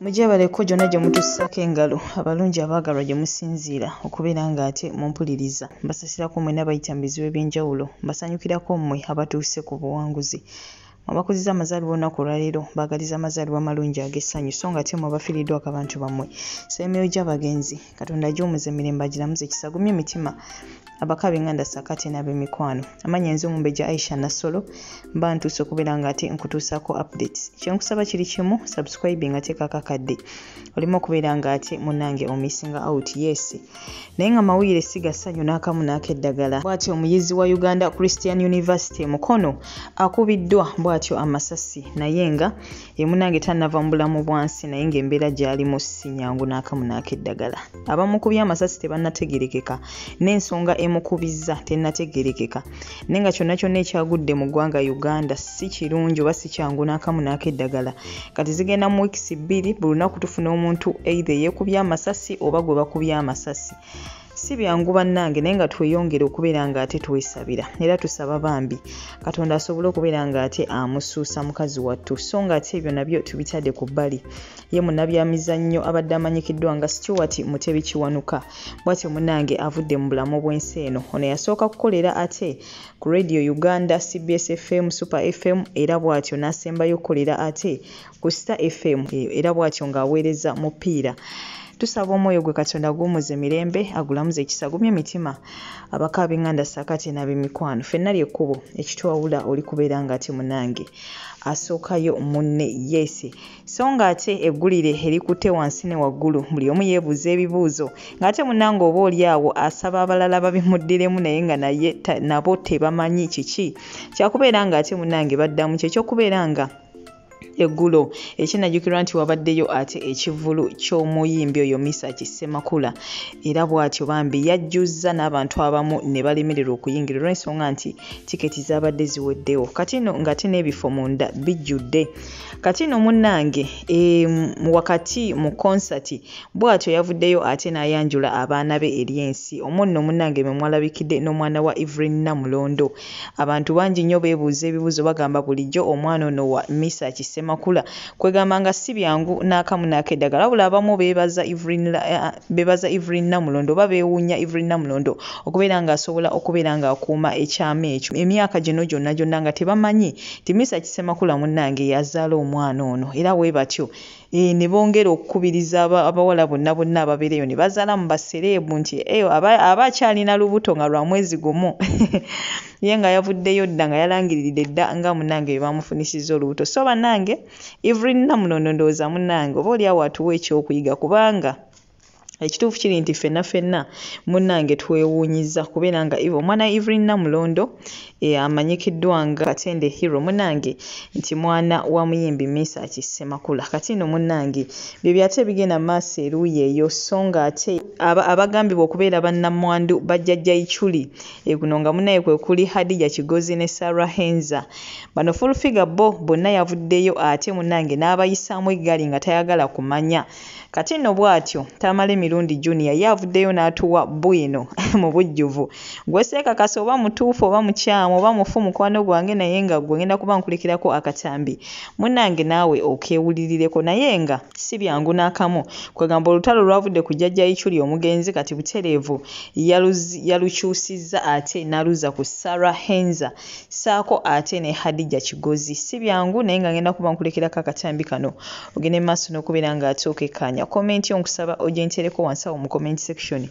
Mujabaleko gyonna gye mutussako engalo abalungi abaagalwa gye musinziira okubeera nga ate mumpuliriza mbasasirako mmwe n'abayita mu bizibu eby'enjawulo mbasanyukirako mmwe abatuuse ku buwanguzi abakoziza amazaalibwa olunaku olwaleero baagaliza amazaalibwa amalungi ag'essanyu so nga ate mmwe abafiiriddwako abantu bammwe ssemyoyo gy'abagenzi Katonda agy'omuze emirembe agiramuze ekisagumye emitima abakabe nganda sakate n'ab'emikwano amanya nze Omumbejja Aisha Nassolo mba ntuuse okubeera nga ate nkutuusaako updates kyenkusaba kiri kimu subscribing ate kakakadde olimo okubeera nga ate munnange omissinga out yes naye nga mawulire siga ssanyu n'akamu n'akeddagala bw'atyo omuyizi wa Uganda Christian University Mukono akubiddwa bw'atyo amasasi naye nga ye munnange tannava mu bulamu bwansi naye ng'embeera gy'alimu si nnyangu n'akamu n'akeddagala abamukubye amasasi tebannategerekeka n'ensonga emukubizza tennategerekeka naye nga kyonna kyonna ekyagudde mu ggwanga Uganda si kirungi oba si kyangu n'akamu n'akeddagala kati zigenda mu wiikisi 2 buli lunaku tufuna omuntu either yeekubye amasasi oba gwe bakubye amasasi si byangu bannange naye nga tweyongere okubeera nga ate twesabira era tusaba bambi Katonda asobole okubeera nga ate amusuusa mukazi wattu so nga ate ebyo nabyo tubitadde ku bbali ye munnabyamizannyo abadde amanyikiddwa nga Stewart Mutebi Kiwanuka bw'atyo munnange avudde mu bulamu bw'ensi eno ono yasooka kukolera ate ku Radio Uganda CBS FM Super FM era bw'atyo n'asembayo okukolera ate ku Star FM era bw'atyo ng'aweereza mupiira tusaba omwoyo gwe Katonda gw'omuze emirembe agulamuze ekisagumye emitima abakaaba enganda sakate n'ab'emikwano ffenna lyekkubo ekitwawula oli kubeera nga ate munnange asookayo munne yesi so nga ate eggulire erikutte wansi ne waggulu buli omu yeebuuza ebibuuzo ng'ate munnange oba oli awo asaba abalala babimuddiremu naye nga naye nabo tebamanyi kiki kyakubeera nga ate munnange baddamu kyekyokubeera nga eggulo ekinajjukirwa nti wabaddeyo ate ekivulu ky'omuyimbi oyo Mesach Ssemakula era bw'atyo bambi yajjuzza n'abantu abamu ne balemererwa okuyingira olw'ensonga nti tiketi zaabadde ziweddewo kati no ng'ate n'ebifo munda bijjudde kati no munnange wakati mu konsati bw'atyo yavuddeyo ate n'ayanjula abaana be eri ensi omwo munnange mwe mwalabikidde n'omwana wa Evelyn Namulondo abantu bangi nnyo beebuuza ebibuuzo bagamba bulijjo omwana ono wa Mesach Ssemakula kwegamba nga si byangu n'akamu n'akeddagala wabula abamu beebaza Evelyn Namulondo oba beewuunya Evelyn Namulondo okubeera nga asobola okubeera ng'akuuma ekyama ekyo emyaka gino gyonna nga tebamanyi nti Mesach Ssemakula munnange yazaala omwana ono era bwe batyo ne bongera okukubiriza abawala bonna ababeereyo ne bazaala mu basereebu nti aba akyalina lubuto nga lwa mwezi gumu ye nga yavuddeyo dda nga yalangiriridde dda nga munnange bye bamufunisizza olubuto so bannange Evelyn Namulondo ndowooza munnange oba oli awo atuwa ekyokuyiga kubanga ekituufu kiri nti ffenna munnange twewuunyiza kubeera nga omwana Evelyn Namulondo amanyikiddwa nga Katende Hero munnange nti mwana wa muyimbi Mesach Ssemakula kati no munnange bye byate bigenda maaso eruuyi eyo so nga ate abagambibwa okubeera bannamwandu bajjajja Ichuli guno nga munnaye kwe kuli Hadija Kigozi ne Sarah Henza bano full figure bonna yavuddeyo ate munnange n'abayisaamu eggali nga tayagala kumanya kati no bw'atyo Tamale Mirundi Junior yavuddeyo n'atuwa bwino mu bujjuvu gweseekakasa oba mutuufu oba mukyamu oba mufu mukwano gwange naye nga gwe ngenda kuba nkulikirako akatambi munnange naawe okeewulirireko naye nga si byangu n'akamu kwegamba olutalo lwavudde ku jjajja Ichuli omugenzi kati butereevu yalukyusizza ate n'aluza ku Sarah Henza saako ate ne Hadija Kigozi si byangu naye nga ngenda kuba nkulikirako akatambi kano ogende maaso n'okubeera nga ate okekkaanya komenti onkusaba ogyentereko wansi awo mu comment section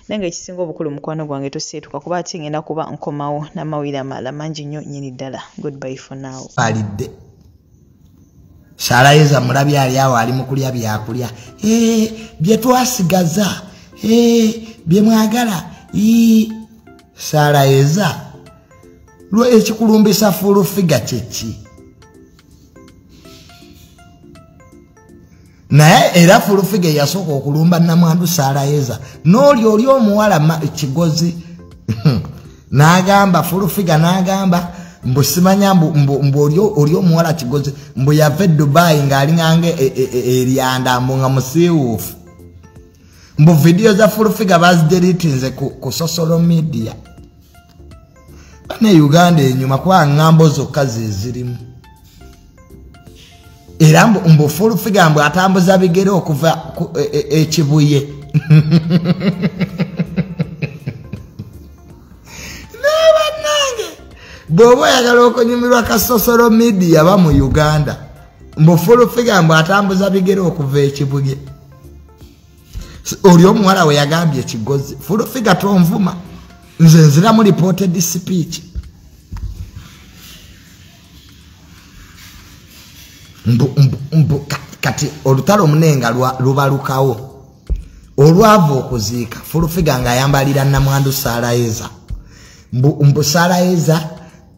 nange ekisinga obukulu mukwano gwange toseetuka kuba ate ngenda kuba nkomawo n'amawulire amalala mangi nnyo nnyini ddala goodbye for now alidde Sarayeza mulabye ali awo ali mu kulya byakulya bye twasigaza bye mwagala Sarayeza lwe ekikulumbisa full figure kyeki naye era full figure yasooka okulumba namwandu Sarayeza n'oli omuwala Kigozi n'agamba full figure n'agamba mbu simanya mbu oli omuwala Kigozi mbu yave Dubai ng'alingange eryanda mbu nga musiiwuufu mbu video za full figure bazidelitinze ku social media bane Uganda enyuma kuba ngambo zokka zezirimu era mbu full figure mbu atambuza bigere okuva ekibuye nabanange bw'oba oyagala okunyumirwa ka social media ba mu Uganda mbu full figure mbu atambuza bigere okuva ekibuye oli omuwala we yagambye Kigozi full figure tonvuma nze nziramu reported speech kati olutalo munenga lubalukawo olwava okuziika full figure nga ayambalira Namwandu Saraeza mbu Saraeza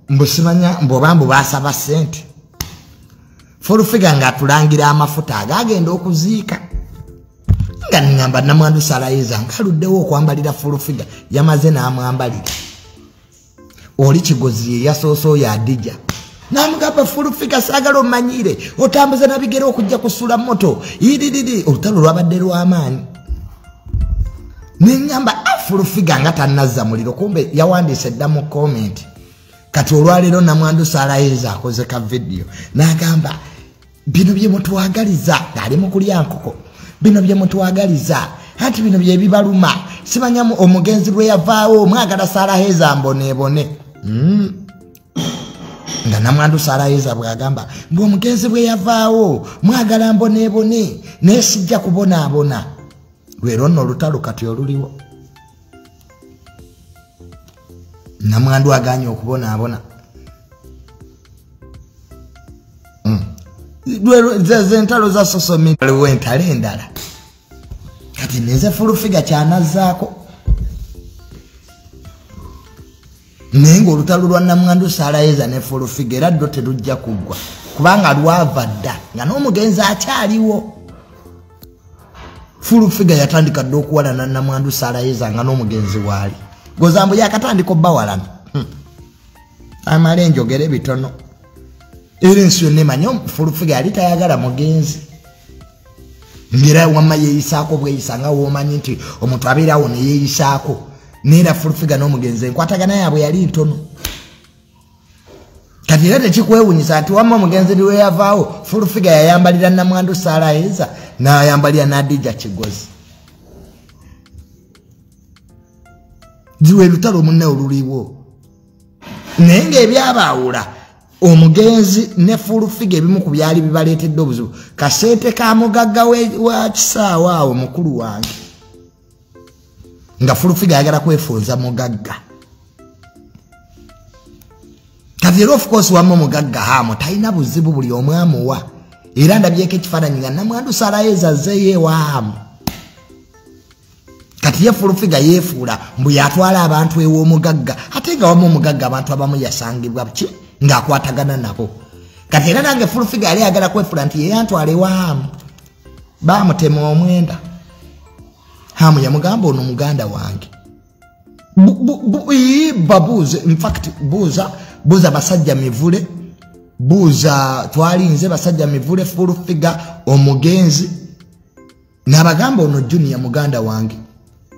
mbu simanya mbobambu basaba sente full figure nga tulangira amafuta agagenda okuziika nga ngamba Namwandu Saraeza nkaluddewo okwambalira full figure yamaze n'amwambalira oli Kigozi yasooso ya Adija namugamba full figure sagala omanyire otambuza nabigere okujja kusula moto idididi olutalo lwabadde lw'amaanyi nenyamba full figure nga tanazza muliro kumbe yawandiise dda mu comment kati olwaleero Namwandu Saraeza akoze ka video n'agamba bino bye mutwagaliza ali mu kulya nkoko bino bye mutwagaliza ati bino bye bibaluma simanyamu omugenzi lwe yavaawo mwagala Saraeza mbonebone nga Namwandu Saraeza bwagamba mbu omugenzi bwe yavaawo mwagala mbonebone naye sijja kubonaabona lwero nno olutalo kati oluliwo Namwandu aganye okubonaabona zentalo za social media aliwo entalo endala kati neze full figure kyanazzaako nengo olutalo lwa Namwandu Saraeza ne full figure era ddo terujja kuggwa kubanga lwava dda nga n'omugenzi akyaliwo full figure yatandika dda okuwalana Namwandu Saraeza nga n'omugenzi waali gozambo yakatandika obbawalana amale njogere bitono era ensi yonna emanyi full figure yali tayagala mugenzi ngera wamma yeeyisaako bweyisa nga woomanyi nti omuntu abeerawo ne yeeyisaako neera full figure n'omugenzi enkwatagana yaabwe yali ntono kati era tekikwewunyisa nti wamma omugenzi liwe yavaawo full figure yayambalira Namwandu Saraeza n'ayambalira n'Adija Kigozi ziwe lutalo munne oluliwo naye ng'ebyabaawula omugenzi ne full figure ebimu ku byali bibaleetedde obuzibu kasente ka mugagga wa kisaawa awo mukulu wange nga full figure ayagala kwefunza mugagga kati era of course wamma omugagga hamo talina buzibu buli omu amuwa era ndabyeko ekifaananyi nga Namwandu Saraeza azzeeyo ewaamu kati ye full figure yeefuula mbu yatwala abantu ew'omugagga ate nga wamma omugagga abantu abamu yasangibwa ki ng'akwatagana nabo kati era nange full figure yali ayagala kwefuula nti yeyantwala ewaamu baamutema omwenda hamu yamugamba ono muganda wange babuuze in fact buuza basajja mivule buuza twalinze basajja mivule full figure omugenzi n'abagamba ono junior muganda wange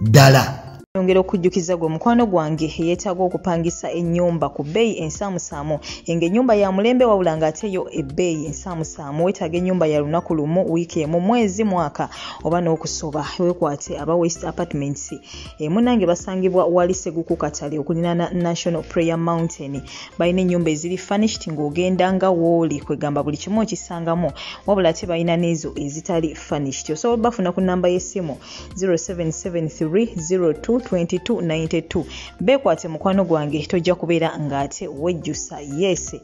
ddala Yongera okujjukiza gwe mukwano gwange yeetaaga okupangisa ennyumba ku bbeeyi ensaamusaamu ng'ennyumba ya mulembe wabula ng'ateyo ebbeeyi ensaamusaamu weetaaga ennyumba ya lunaku lumu wiiki emu mwezi mwaka oba n'okusoba weekwate aba West Apartments munnange basangibwa wali Seguku Katale okuliraana National Prayer Mountain balina ennyumba eziri furnished ng'ogenda nga wooli kwegamba buli kimu okisangamu wabula ate balina n'ezo ezitali furnished osobola bafuna ku nnamba y'essimu 0773022292 beekwate mukwano gwange tojja kubeera ng'ate wejjusa yes